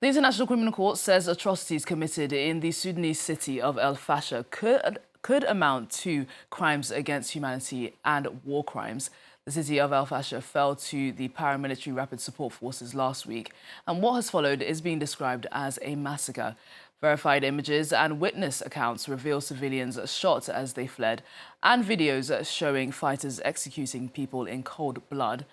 The International Criminal Court says atrocities committed in the Sudanese city of El-Fasher could amount to crimes against humanity and war crimes. The city of El-Fasher fell to the paramilitary rapid support forces last week, and what has followed is being described as a massacre. Verified images and witness accounts reveal civilians shot as they fled, and videos showing fighters executing people in cold blood.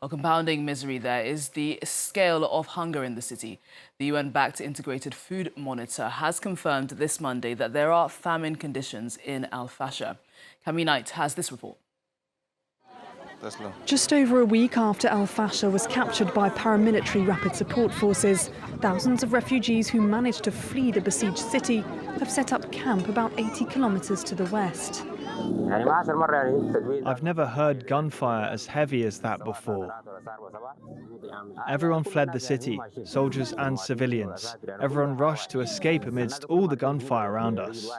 A compounding misery there is the scale of hunger in the city. The UN-backed Integrated Food Monitor has confirmed this Monday that there are famine conditions in Al-Fasher. Camille Knight has this report. Just over a week after Al-Fasher was captured by paramilitary rapid support forces, thousands of refugees who managed to flee the besieged city have set up camp about 80 kilometers to the west. I've never heard gunfire as heavy as that before. Everyone fled the city, soldiers and civilians. Everyone rushed to escape amidst all the gunfire around us.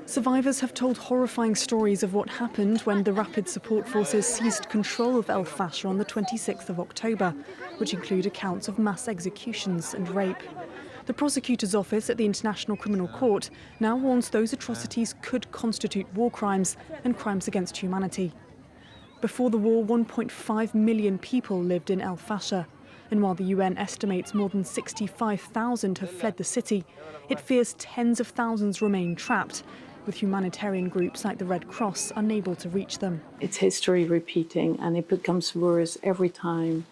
Survivors have told horrifying stories of what happened when the rapid support forces seized control of El-Fasher on the 26th of October, which include accounts of mass executions and rape. The prosecutor's office at the International Criminal Court now warns those atrocities could constitute war crimes and crimes against humanity. Before the war, 1.5 million people lived in El-Fasher, and while the UN estimates more than 65,000 have fled the city, it fears tens of thousands remain trapped, with humanitarian groups like the Red Cross unable to reach them. It's history repeating, and it becomes worse every time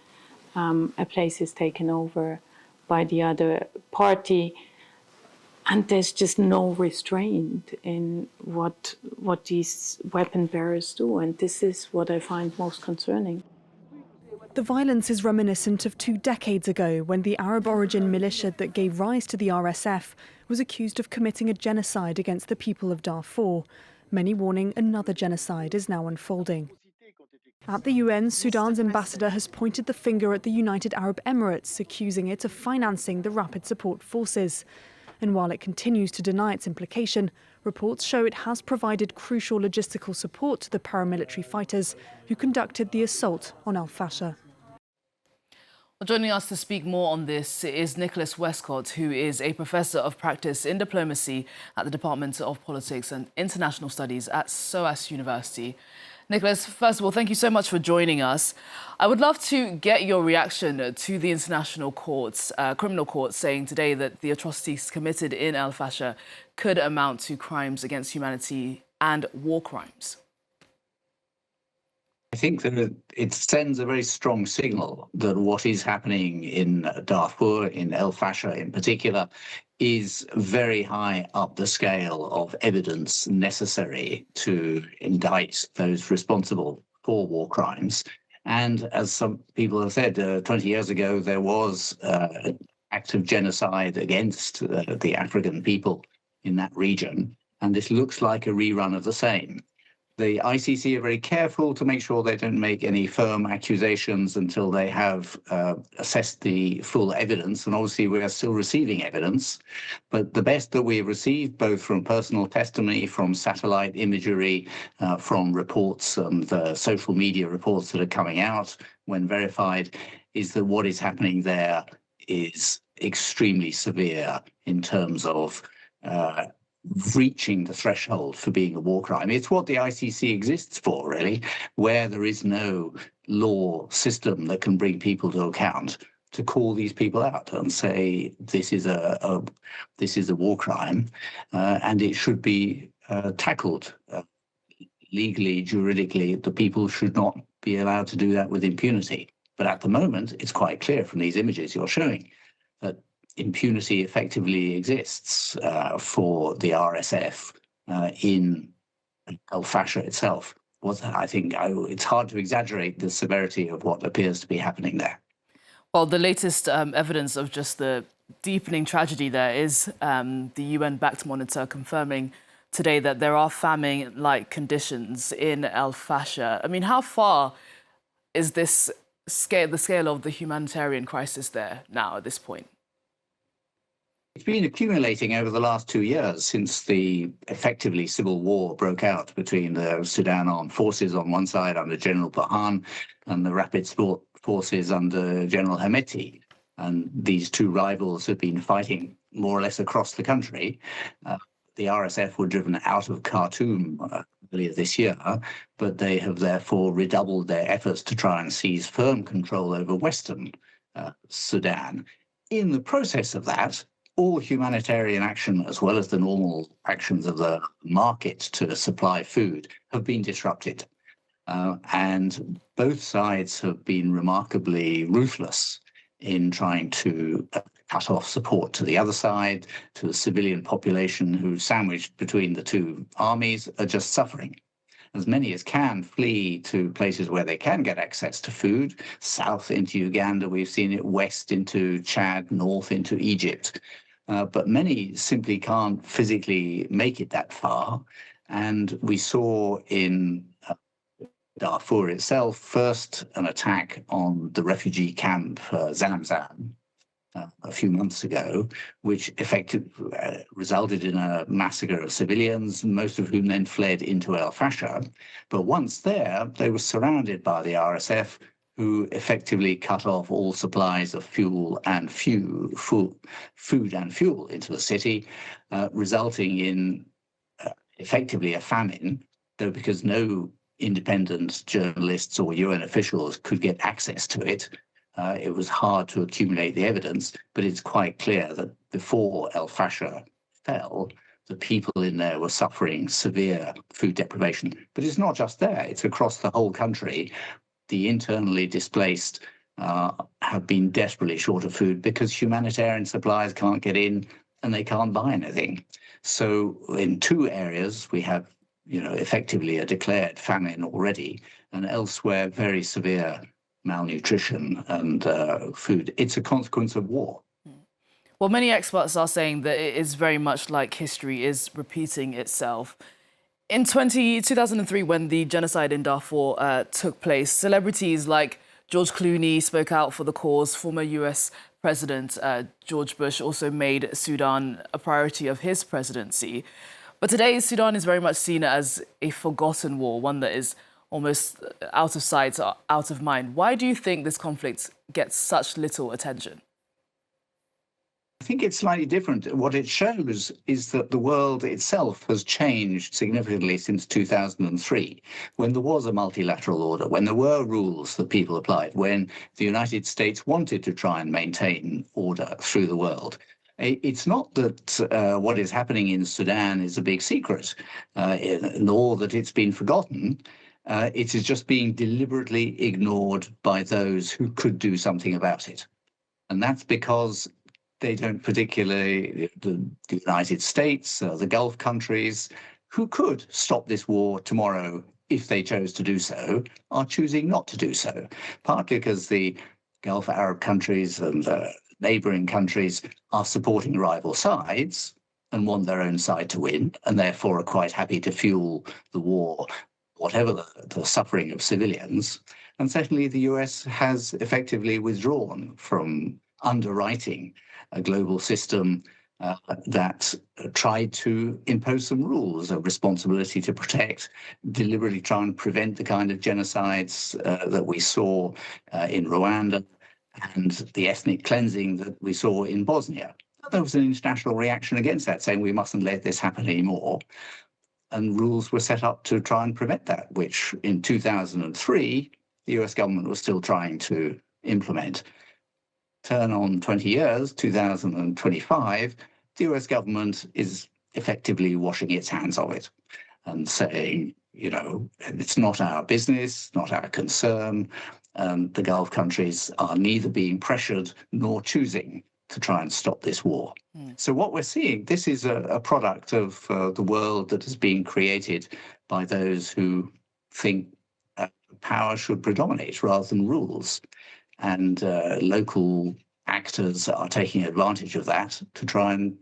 a place is taken over by the other party, and there's just no restraint in what these weapon bearers do, and this is what I find most concerning. The violence is reminiscent of 2 decades ago when the Arab origin militia that gave rise to the RSF was accused of committing a genocide against the people of Darfur, many warning another genocide is now unfolding. At the UN, Sudan's ambassador has pointed the finger at the United Arab Emirates, accusing it of financing the rapid support forces. And while it continues to deny its implication, reports show it has provided crucial logistical support to the paramilitary fighters who conducted the assault on Al-Fasher. Well, joining us to speak more on this is Nicholas Westcott, who is a professor of practice in diplomacy at the Department of Politics and International Studies at SOAS University. Nicholas, first of all, thank you so much for joining us. I would love to get your reaction to the International Court's Criminal Court saying today that the atrocities committed in El-Fasher could amount to crimes against humanity and war crimes. I think that it sends a very strong signal that what is happening in Darfur, in El-Fasher in particular, is very high up the scale of evidence necessary to indict those responsible for war crimes. And as some people have said, 20 years ago, there was an act of genocide against the African people in that region. And this looks like a rerun of the same. The ICC are very careful to make sure they don't make any firm accusations until they have assessed the full evidence. And obviously, we are still receiving evidence. But the best that we have received, both from personal testimony, from satellite imagery, from reports and social media reports that are coming out when verified, is that what is happening there is extremely severe in terms of reaching the threshold for being a war crime. It's what the ICC exists for, really, where there is no law system that can bring people to account, to call these people out and say this is a war crime, and it should be tackled legally, juridically. The people should not be allowed to do that with impunity. But at the moment, it's quite clear from these images you're showing that impunity effectively exists for the RSF in El-Fasher itself. I think it's hard to exaggerate the severity of what appears to be happening there. Well, the latest evidence of just the deepening tragedy there is the UN-backed monitor confirming today that there are famine-like conditions in El-Fasher. I mean, how far is the scale of the humanitarian crisis there now at this point? It's been accumulating over the last 2 years since the effectively civil war broke out between the Sudan armed forces on one side under General Burhan and the rapid support forces under General Hemeti. And these two rivals have been fighting more or less across the country. The RSF were driven out of Khartoum earlier this year, but they have therefore redoubled their efforts to try and seize firm control over Western Sudan. In the process of that, all humanitarian action, as well as the normal actions of the market to supply food, have been disrupted. And both sides have been remarkably ruthless in trying to cut off support to the other side, to the civilian population who, sandwiched between the two armies, are just suffering. As many as can flee to places where they can get access to food, south into Uganda, we've seen it, west into Chad, north into Egypt. But many simply can't physically make it that far. And we saw in Darfur itself, first an attack on the refugee camp Zamzam a few months ago, which resulted in a massacre of civilians, most of whom then fled into El-Fasher. But once there, they were surrounded by the RSF, who effectively cut off all supplies of food and fuel into the city, resulting in effectively a famine, though because no independent journalists or UN officials could get access to it, it was hard to accumulate the evidence, but it's quite clear that before El-Fasher fell, the people in there were suffering severe food deprivation. But it's not just there, it's across the whole country. The internally displaced have been desperately short of food because humanitarian supplies can't get in and they can't buy anything. So in two areas, we have effectively a declared famine already, and elsewhere very severe malnutrition and food. It's a consequence of war. Well, many experts are saying that it is very much like history is repeating itself. In 2003, when the genocide in Darfur took place, celebrities like George Clooney spoke out for the cause. Former US President George Bush also made Sudan a priority of his presidency. But today, Sudan is very much seen as a forgotten war, one that is almost out of sight, out of mind. Why do you think this conflict gets such little attention? I think it's slightly different. What it shows is that the world itself has changed significantly since 2003, when there was a multilateral order, when there were rules that people applied, when the United States wanted to try and maintain order through the world. It's not that what is happening in Sudan is a big secret, nor that it's been forgotten. It is just being deliberately ignored by those who could do something about it. And that's because they don't particularly, the United States, the Gulf countries, who could stop this war tomorrow if they chose to do so, are choosing not to do so, partly because the Gulf Arab countries and neighbouring countries are supporting rival sides and want their own side to win, and therefore are quite happy to fuel the war, whatever the suffering of civilians. And secondly, the US has effectively withdrawn from underwriting a global system that tried to impose some rules of responsibility to protect, deliberately try and prevent the kind of genocides that we saw in Rwanda and the ethnic cleansing that we saw in Bosnia. There was an international reaction against that, saying we mustn't let this happen anymore. And rules were set up to try and prevent that, which in 2003, the US government was still trying to implement. Turn on 20 years, 2025, the US government is effectively washing its hands of it and saying, it's not our business, not our concern. The Gulf countries are neither being pressured nor choosing to try and stop this war. So what we're seeing, this is a product of the world that is being created by those who think power should predominate rather than rules. And local actors are taking advantage of that to try and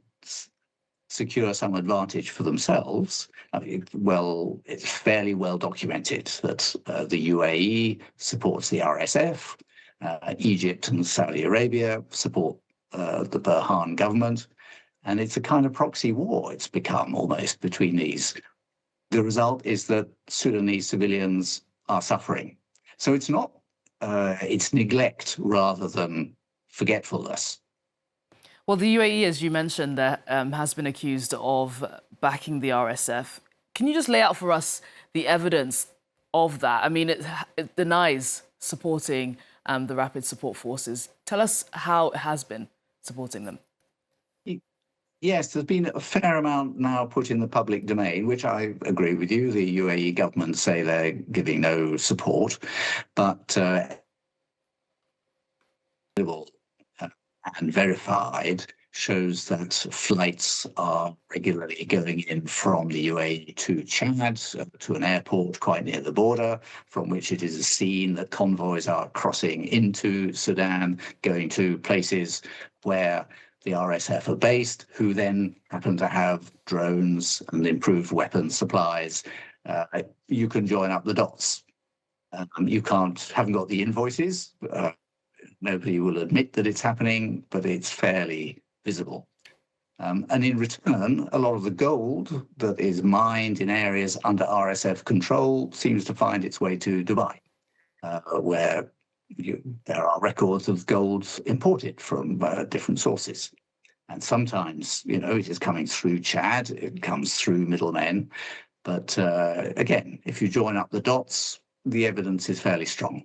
secure some advantage for themselves. It's fairly well documented that the UAE supports the RSF, Egypt and Saudi Arabia support the Burhan government, and it's a kind of proxy war it's become almost between these. The result is that Sudanese civilians are suffering. So it's not, it's neglect rather than forgetfulness. Well, the UAE, as you mentioned, has been accused of backing the RSF. Can you just lay out for us the evidence of that? I mean, it denies supporting the Rapid Support Forces. Tell us how it has been supporting them. Yes, there's been a fair amount now put in the public domain, which I agree with you. The UAE government say they're giving no support, but and verified shows that flights are regularly going in from the UAE to Chad, to an airport quite near the border, from which it is seen that convoys are crossing into Sudan, going to places where the RSF are based, who then happen to have drones and improved weapons supplies. You can join up the dots. You haven't got the invoices. Nobody will admit that it's happening, but it's fairly visible. And in return, a lot of the gold that is mined in areas under RSF control seems to find its way to Dubai, where there are records of gold imported from different sources. And sometimes, it is coming through Chad, it comes through middlemen. But again, if you join up the dots, the evidence is fairly strong.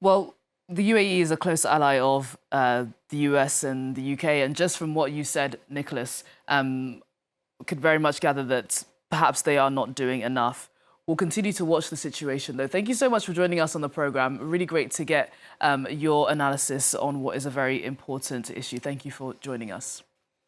Well, the UAE is a close ally of the US and the UK. And just from what you said, Nicholas, could very much gather that perhaps they are not doing enough. We'll continue to watch the situation, though. Thank you so much for joining us on the programme. Really great to get your analysis on what is a very important issue. Thank you for joining us.